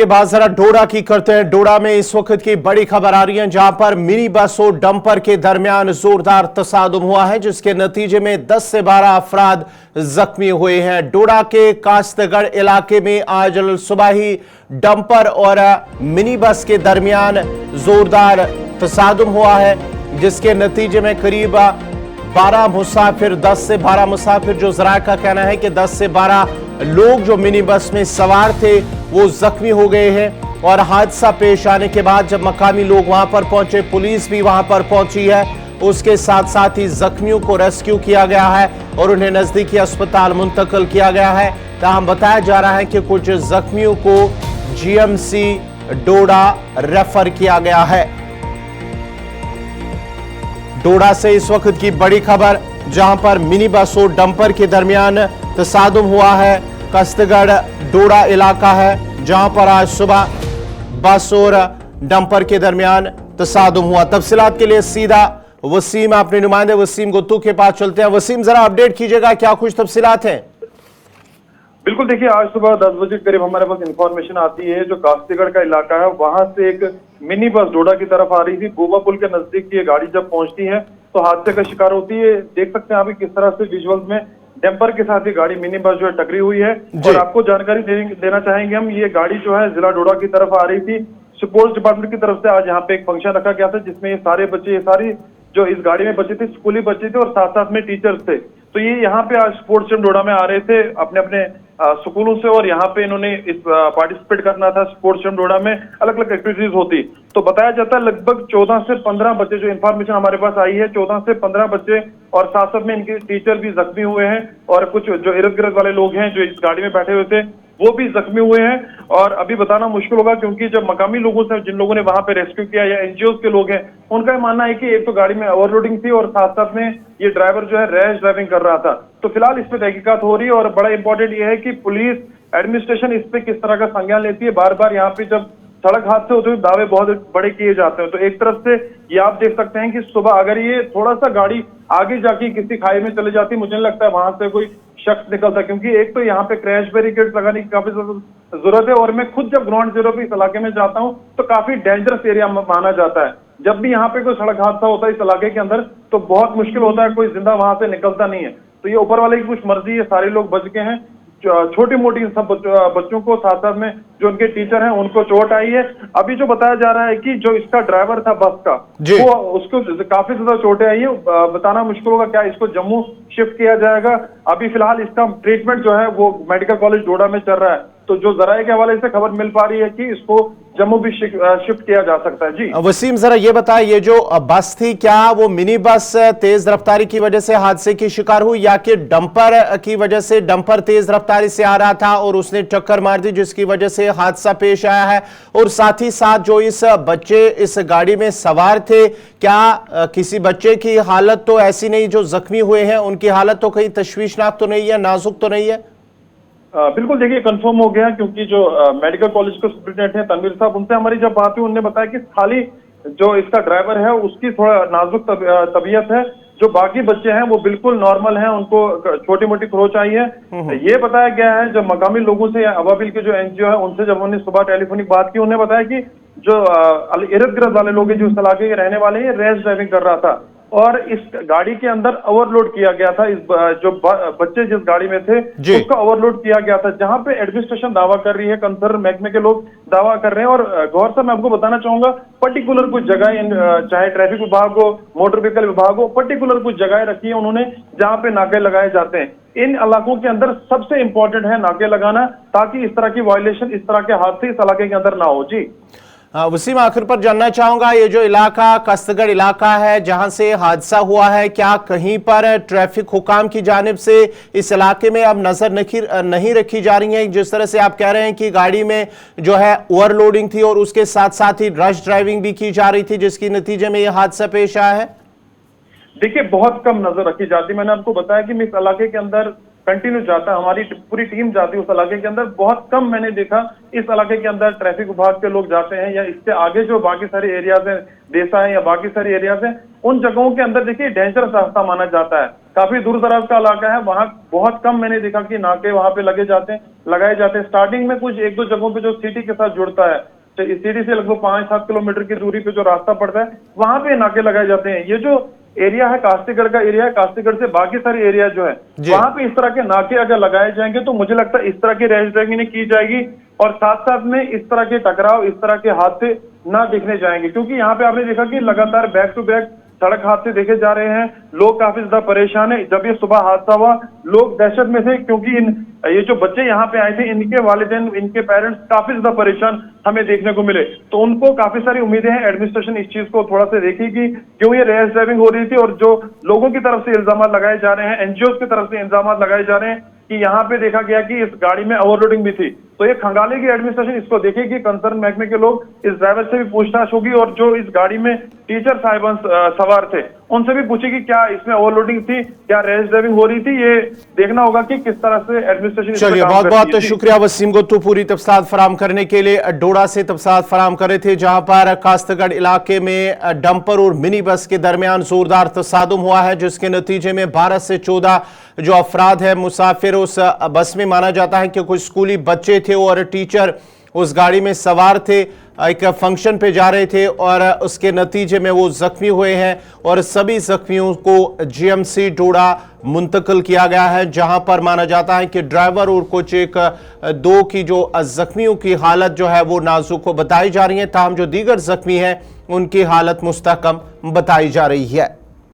के बाद जरा डोडा की करते हैं। डोडा में इस वक्त की बड़ी खबर आ रही है, जहां पर मिनी बस और डंपर के दरमियान जोरदार तसादुम हुआ है, जिसके नतीजे में 10 से 12 अफराद जख्मी हुए हैं। डोडा के कास्तगढ़ इलाके में आज सुबह ही डंपर और मिनी बस के दरमियान जोरदार तसादुम हुआ है, जिसके नतीजे में करीब 12 मुसाफिर 10 से 12 मुसाफिर, जो जराये का कहना है कि 10 से 12 लोग जो मिनी बस में सवार थे वो जख्मी हो गए हैं। और हादसा पेश आने के बाद जब मकामी लोग वहां पर पहुंचे, पुलिस भी वहां पर पहुंची है, उसके साथ साथ ही जख्मियों को रेस्क्यू किया गया है और उन्हें नजदीकी अस्पताल मुंतकिल किया गया है। ताहम बताया जा रहा है कि कुछ जख्मियों को जीएमसी डोडा रेफर किया गया है। डोडा से इस वक्त की बड़ी खबर, जहां पर मिनी बस और डंपर के दरमियान तसादुम हुआ है। कास्तगढ़ डोडा इलाका है, जहां पर आज सुबह बस और डंपर के दरमियान तसादुम हुआ। तफसीलात के लिए सीधा वसीम, अपने नुमाइंदे वसीम गुत्तू के पास चलते हैं। वसीम, जरा अपडेट कीजिएगा, क्या कुछ तफसीलात हैं? बिल्कुल, देखिए आज सुबह 10 बजे करीब हमारे पास इंफॉर्मेशन आती है, जो कास्तीगढ़ का इलाका है वहां से एक मिनी बस डोडा की तरफ आ रही थी। गोवा पुल के नजदीक ये गाड़ी जब पहुंचती है तो हादसे का शिकार होती है। देख सकते हैं अभी किस तरह से विजुअल्स में डंपर के साथ ये गाड़ी मिनी बस जो है टकरी हुई है। और आपको जानकारी देना चाहेंगे हम, ये गाड़ी जो है जिला डोडा की तरफ आ रही थी। स्पोर्ट्स डिपार्टमेंट की तरफ से आज यहाँ पे एक फंक्शन रखा गया था, जिसमें ये सारे बच्चे, ये सारी जो इस गाड़ी में बच्चे थे, स्कूली बच्चे थे और साथ साथ में टीचर्स थे। तो ये यहाँ पे आज स्पोर्ट्स टीम डोडा में आ रहे थे अपने अपने स्कूलों से, और यहाँ पे इन्होंने इस पार्टिसिपेट करना था। स्पोर्ट्स टीम डोडा में अलग अलग एक्टिविटीज होती, तो बताया जाता है लगभग 14 से 15 बच्चे, जो इन्फॉर्मेशन हमारे पास आई है 14 से 15 बच्चे और साथ साथ में इनके टीचर भी जख्मी हुए हैं। और कुछ जो इर्द गिर्द वाले लोग हैं जो इस गाड़ी में बैठे हुए थे वो भी जख्मी हुए हैं। और अभी बताना मुश्किल होगा, क्योंकि जब मकामी लोगों से, जिन लोगों ने वहां पे रेस्क्यू किया या एनजीओ के लोग हैं, उनका मानना है कि एक तो गाड़ी में ओवरलोडिंग थी और साथ साथ में ये ड्राइवर जो है रैश ड्राइविंग कर रहा था। तो फिलहाल इस पे तहकीकात हो रही है और बड़ा इंपॉर्टेंट ये है कि पुलिस एडमिनिस्ट्रेशन इस पे किस तरह का संज्ञान लेती है। बार बार यहाँ पे जब सड़क हादसे होते हुए दावे बहुत बड़े किए जाते हैं। तो एक तरफ से ये आप देख सकते हैं कि सुबह अगर ये थोड़ा सा गाड़ी आगे जाके किसी खाई में चले जाती, मुझे नहीं लगता है वहां से कोई शख्स निकलता, क्योंकि एक तो यहाँ पे क्रैश बैरिकेड लगाने की काफी जरूरत है। और मैं खुद जब ग्राउंड जीरो पे इस इलाके में जाता हूँ तो काफी डेंजरस एरिया माना जाता है। जब भी यहाँ पे कोई सड़क हादसा होता है इस इलाके के अंदर तो बहुत मुश्किल होता है, कोई जिंदा वहां से निकलता नहीं है। तो ये ऊपर वाले की कुछ मर्जी है, सारे लोग बच गए हैं। छोटी मोटी सब बच्चों को, साथ साथ में जो उनके टीचर हैं उनको चोट आई है। अभी जो बताया जा रहा है कि जो इसका ड्राइवर था बस का, वो उसको काफी ज्यादा चोटें आई है। बताना मुश्किल होगा, क्या इसको जम्मू शिफ्ट किया जाएगा? अभी फिलहाल इसका ट्रीटमेंट जो है वो मेडिकल कॉलेज डोडा में चल रहा है। तो जो जराये के हवाले से खबर मिल पा रही है कि इसको जम्मू भी शिफ्ट किया जा सकता है। जी वसीम, जरा ये बताएं, ये जो बस थी, क्या वो मिनी बस तेज रफ्तारी की वजह से हादसे की शिकार हुई या कि डंपर की वजह से? डंपर तेज रफ्तारी से आ रहा था और उसने टक्कर मार दी, जिसकी वजह से हादसा पेश आया है। और साथ ही साथ जो इस बच्चे इस गाड़ी में सवार थे, क्या किसी बच्चे की हालत तो ऐसी नहीं, जो जख्मी हुए हैं उनकी हालत तो कहीं तशवीशनाक तो नहीं है, नाजुक तो नहीं है? बिल्कुल, देखिए कंफर्म हो गया, क्योंकि जो मेडिकल कॉलेज के सुप्रिटेंडेंट हैं तनवीर साहब, उनसे हमारी जब बात हुई, उन्होंने बताया कि खाली जो इसका ड्राइवर है उसकी थोड़ा नाजुक तबीयत है, जो बाकी बच्चे हैं वो बिल्कुल नॉर्मल हैं, उनको छोटी मोटी खरोच आई है। ये बताया गया है जब मकामी लोगों से, अवाबिल के जो एनजीओ है उनसे जब उन्होंने सुबह टेलीफोनिक बात की, उन्होंने बताया कि जो इर्द गिर्द वाले लोग हैं जो इस इलाके के रहने वाले हैं, रैश ड्राइविंग कर रहा था और इस गाड़ी के अंदर ओवरलोड किया गया था। इस जो बच्चे जिस गाड़ी में थे उसका ओवरलोड किया गया था, जहां पे एडमिनिस्ट्रेशन दावा कर रही है, कंसर्न महकमे के लोग दावा कर रहे हैं। और गौर से मैं आपको बताना चाहूंगा, पर्टिकुलर कुछ जगह, चाहे ट्रैफिक विभाग हो, मोटर व्हीकल विभाग हो, पर्टिकुलर कुछ जगह रखी है उन्होंने जहां पे नाके लगाए जाते हैं। इन इलाकों के अंदर सबसे इंपॉर्टेंट है नाके लगाना, ताकि इस तरह की वायलेशन, इस तरह के हादसे इस इलाके के अंदर ना हो। जी वसीम, आखिर पर जानना चाहूंगा, ये जो इलाका कास्तगढ़ इलाका है जहां से हादसा हुआ है, क्या कहीं पर ट्रैफिक हुकाम की जानिब से इस इलाके में अब नजर नहीं रखी जा रही है? जिस तरह से आप कह रहे हैं कि गाड़ी में जो है ओवरलोडिंग थी और उसके साथ साथ ही रश ड्राइविंग भी की जा रही थी, जिसकी नतीजे में यह हादसा पेश आया है। देखिए, बहुत कम नजर रखी जाती। मैंने आपको बताया कि मैं इस इलाके के अंदर कंटिन्यू जाता, हमारी पूरी टीम जाती है उस इलाके के अंदर। बहुत कम मैंने देखा इस इलाके के अंदर ट्रैफिक विभाग के लोग जाते हैं, या इससे आगे जो बाकी सारे एरियाज हैं, देसा है या बाकी सारे एरियाज हैं, उन जगहों के अंदर देखिए डेंजरस रास्ता माना जाता है। काफी दूर दराज का इलाका है, वहाँ बहुत कम मैंने देखा कि नाके वहाँ पे लगाए जाते हैं। स्टार्टिंग में कुछ एक दो जगहों पे जो सिटी के साथ जुड़ता है, तो इस सिटी से लगभग 5-7 किलोमीटर की दूरी पे जो रास्ता पड़ता है वहां पे नाके लगाए जाते हैं। ये जो एरिया है कास्तीगढ़ का एरिया है, कास्तीगढ़ से बाकी सारे एरिया जो है वहां पे इस तरह के नाके अगर लगाए जाएंगे तो मुझे लगता है इस तरह की रैश ड्राइविंग की जाएगी और साथ साथ में इस तरह के टकराव, इस तरह के हादसे ना देखने जाएंगे। क्योंकि यहाँ पे आपने देखा कि लगातार बैक टू बैक सड़क हादसे देखे जा रहे हैं, लोग काफी ज्यादा परेशान है। जब ये सुबह हादसा हुआ लोग दहशत में थे, क्योंकि ये जो बच्चे यहाँ पे आए थे इनके वालिदैन, इनके पेरेंट्स काफी ज्यादा परेशान हमें देखने को मिले। तो उनको काफी सारी उम्मीदें हैं, एडमिनिस्ट्रेशन इस चीज को थोड़ा सा देखेगी क्यों ये रैश ड्राइविंग हो रही थी और जो लोगों की तरफ से इल्जाम लगाए जा रहे हैं, एनजीओ की तरफ से इल्जाम लगाए जा रहे हैं कि यहाँ पे देखा गया कि इस गाड़ी में ओवरलोडिंग भी थी। तो ये खंगालेगी एडमिनिस्ट्रेशन, इसको देखेगी, कंसर्न महकमे के लोग, इस ड्राइवर से भी पूछताछ होगी और जो इस गाड़ी में टीचर साहिबान सवार थे उनसे भी पूछेगी क्या इसमें ओवरलोडिंग थी, क्या रैश ड्राइविंग हो रही थी। ये देखना होगा कि किस तरह से एडमिनिस्ट्रेशन। चलिए, बहुत बहुत शुक्रिया वसीम गुत्तू पूरी तफसीलात फराम करने के लिए। डोडा से तफसीलात फराम कर रहे थे जहां पर कास्तगढ़ इलाके में डंपर और मिनी बस के दरमियान जोरदार तसादुम हुआ है, जिसके नतीजे में 12 से 14 जो अफराद है मुसाफिर उस बस में, माना जाता है कि कुछ स्कूली बच्चे थे और टीचर उस गाड़ी में सवार थे, एक फंक्शन पे जा रहे थे और उसके नतीजे में वो जख्मी हुए हैं और सभी जख्मियों को जीएमसी डोडा मुंतकिल किया गया है, जहां पर माना जाता है कि ड्राइवर और कुछ एक दो की जो जख्मियों की हालत जो है वो नाजुक को बताई जा रही है, ताहम जो दीगर जख्मी हैं उनकी हालत मुस्तहकम बताई जा रही है।